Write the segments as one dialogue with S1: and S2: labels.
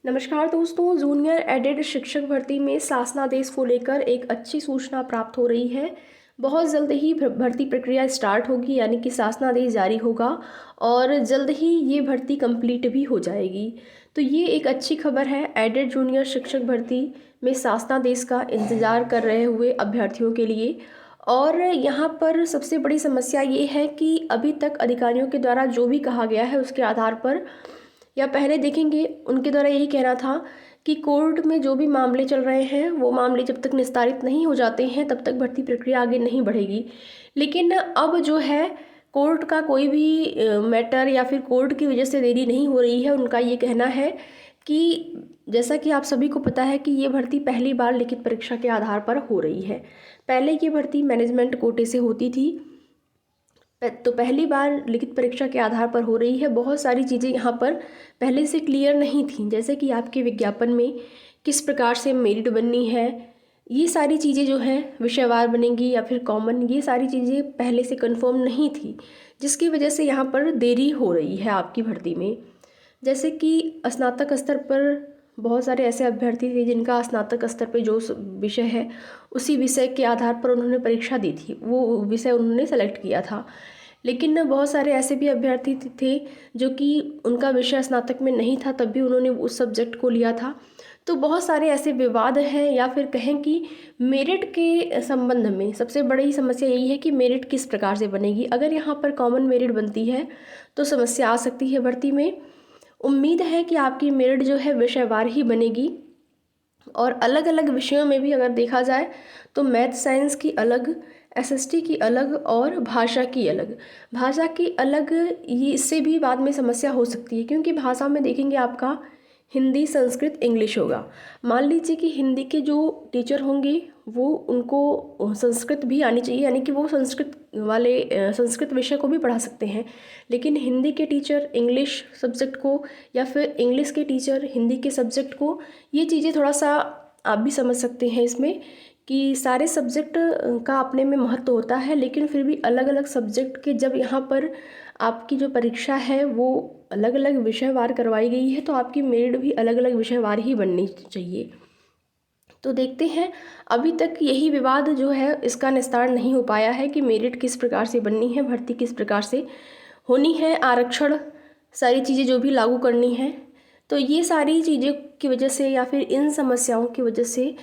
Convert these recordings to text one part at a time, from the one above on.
S1: नमस्कार दोस्तों, junior added शिक्षक भर्ती में शासनादेश को लेकर एक अच्छी सूचना प्राप्त हो रही है। बहुत जल्द ही भर्ती प्रक्रिया स्टार्ट होगी, यानी कि शासनादेश जारी होगा और जल्द ही ये भर्ती कंप्लीट भी हो जाएगी। तो ये एक अच्छी खबर है एडेड जूनियर शिक्षक भर्ती में शासनादेश का इंतज़ार कर रहे हुए अभ्यर्थियों के लिए। और यहाँ पर सबसे बड़ी समस्या ये है कि अभी तक अधिकारियों के द्वारा जो भी कहा गया है उसके आधार पर, या पहले देखेंगे उनके द्वारा यही कहना था कि कोर्ट में जो भी मामले चल रहे हैं वो मामले जब तक निस्तारित नहीं हो जाते हैं तब तक भर्ती प्रक्रिया आगे नहीं बढ़ेगी। लेकिन अब जो है कोर्ट का कोई भी मैटर या फिर कोर्ट की वजह से देरी नहीं हो रही है। उनका ये कहना है कि जैसा कि आप सभी को पता है कि ये भर्ती पहली बार लिखित परीक्षा के आधार पर हो रही है। पहले ये भर्ती मैनेजमेंट कोटे से होती थी, तो पहली बार लिखित परीक्षा के आधार पर हो रही है। बहुत सारी चीज़ें यहाँ पर पहले से क्लियर नहीं थी, जैसे कि आपके विज्ञापन में किस प्रकार से मेरिट बननी है, ये सारी चीज़ें जो हैं विषयवार बनेंगी या फिर कॉमन, ये सारी चीज़ें पहले से कंफर्म नहीं थी, जिसकी वजह से यहाँ पर देरी हो रही है आपकी भर्ती में। जैसे कि स्नातक स्तर पर बहुत सारे ऐसे अभ्यर्थी थे जिनका स्नातक स्तर पे जो विषय है उसी विषय के आधार पर उन्होंने परीक्षा दी थी, वो विषय उन्होंने सेलेक्ट किया था। लेकिन बहुत सारे ऐसे भी अभ्यर्थी थे जो कि उनका विषय स्नातक में नहीं था, तब भी उन्होंने उस सब्जेक्ट को लिया था। तो बहुत सारे ऐसे विवाद हैं, या फिर कहें कि मेरिट के संबंध में सबसे बड़ी समस्या यही है कि मेरिट किस प्रकार से बनेगी। अगर यहाँ पर कॉमन मेरिट बनती है तो समस्या आ सकती है भर्ती में। उम्मीद है कि आपकी मेरिट जो है विषयवार ही बनेगी, और अलग अलग विषयों में भी अगर देखा जाए तो मैथ साइंस की अलग, एसएसटी की अलग और भाषा की अलग। भाषा की अलग ये इससे भी बाद में समस्या हो सकती है, क्योंकि भाषा में देखेंगे आपका हिंदी, संस्कृत, इंग्लिश होगा। मान लीजिए कि हिंदी के जो टीचर होंगे वो उनको संस्कृत भी आनी चाहिए, यानी कि वो संस्कृत वाले संस्कृत विषय को भी पढ़ा सकते हैं। लेकिन हिंदी के टीचर इंग्लिश सब्जेक्ट को, या फिर इंग्लिश के टीचर हिंदी के सब्जेक्ट को, ये चीज़ें थोड़ा सा आप भी समझ सकते हैं इसमें कि सारे सब्जेक्ट का अपने में महत्व होता है। लेकिन फिर भी अलग अलग सब्जेक्ट के जब यहाँ पर आपकी जो परीक्षा है वो अलग अलग विषयवार करवाई गई है, तो आपकी मेरिट भी अलग अलग विषयवार ही बननी चाहिए। तो देखते हैं, अभी तक यही विवाद जो है इसका निस्तार नहीं हो पाया है कि मेरिट किस प्रकार से बननी है, भर्ती किस प्रकार से होनी है, आरक्षण, सारी चीज़ें जो भी लागू करनी है। तो ये सारी चीज़ें की वजह से या फिर इन समस्याओं की वजह से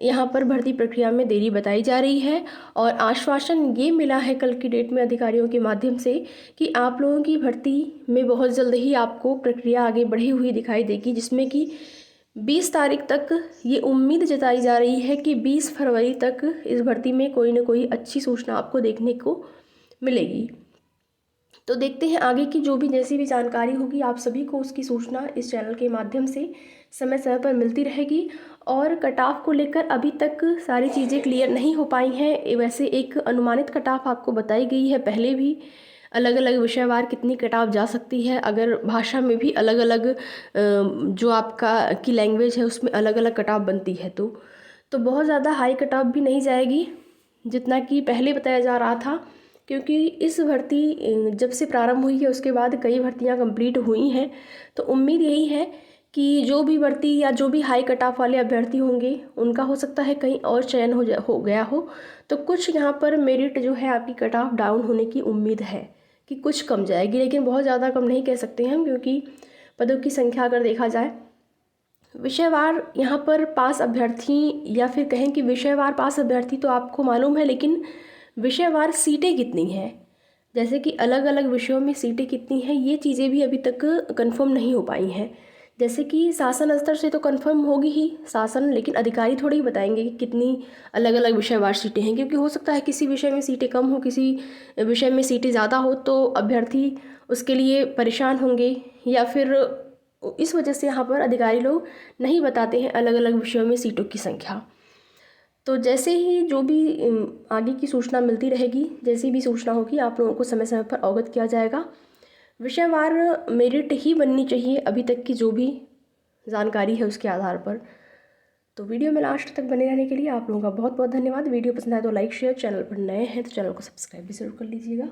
S1: यहाँ पर भर्ती प्रक्रिया में देरी बताई जा रही है। और आश्वासन ये मिला है कल की डेट में अधिकारियों के माध्यम से कि आप लोगों की भर्ती में बहुत जल्द ही आपको प्रक्रिया आगे बढ़ी हुई दिखाई देगी, जिसमें कि 20 तारीख तक ये उम्मीद जताई जा रही है कि 20 फरवरी तक इस भर्ती में कोई ना कोई अच्छी सूचना आपको देखने को मिलेगी। तो देखते हैं आगे की जो भी जैसी भी जानकारी होगी आप सभी को उसकी सूचना इस चैनल के माध्यम से समय समय पर मिलती रहेगी। और कट ऑफ को लेकर अभी तक सारी चीज़ें क्लियर नहीं हो पाई हैं। वैसे एक अनुमानित कट ऑफ आपको बताई गई है पहले भी, अलग अलग विषयवार कितनी कट ऑफ जा सकती है। अगर भाषा में भी अलग अलग जो आपका की लैंग्वेज है उसमें अलग अलग कट ऑफ बनती है, तो बहुत ज़्यादा हाई कट ऑफ भी नहीं जाएगी जितना कि पहले बताया जा रहा था। क्योंकि इस भर्ती जब से प्रारंभ हुई है उसके बाद कई भर्तियां कंप्लीट हुई हैं, तो उम्मीद यही है कि जो भी भर्ती या जो भी हाई कट ऑफ वाले अभ्यर्थी होंगे उनका हो सकता है कहीं और चयन हो गया हो, तो कुछ यहाँ पर मेरिट जो है आपकी कट ऑफ डाउन होने की उम्मीद है कि कुछ कम जाएगी। लेकिन बहुत ज़्यादा कम नहीं कह सकते हम, क्योंकि पदों की संख्या अगर देखा जाए विषयवार यहाँ पर पास अभ्यर्थी, या फिर कहें कि विषयवार पास अभ्यर्थी तो आपको मालूम है, लेकिन विषयवार सीटें कितनी हैं, जैसे कि अलग अलग विषयों में सीटें कितनी हैं, ये चीज़ें भी अभी तक कंफर्म नहीं हो पाई हैं। जैसे कि शासन स्तर से तो कंफर्म होगी ही शासन, लेकिन अधिकारी थोड़ी ही बताएंगे कि कितनी अलग अलग विषयवार सीटें हैं, क्योंकि हो सकता है किसी विषय में सीटें कम हो, किसी विषय में सीटें ज़्यादा हो, तो अभ्यर्थी उसके लिए परेशान होंगे, या फिर इस वजह से यहाँ पर अधिकारी लोग नहीं बताते हैं अलग अलग विषयों में सीटों की संख्या। तो जैसे ही जो भी आगे की सूचना मिलती रहेगी, जैसी भी सूचना होगी आप लोगों को समय समय पर अवगत किया जाएगा। विषयवार मेरिट ही बननी चाहिए अभी तक की जो भी जानकारी है उसके आधार पर। तो वीडियो में लास्ट तक बने रहने के लिए आप लोगों का बहुत बहुत धन्यवाद। वीडियो पसंद आए तो लाइक शेयर, चैनल पर नए हैं तो चैनल को सब्सक्राइब भी ज़रूर कर लीजिएगा।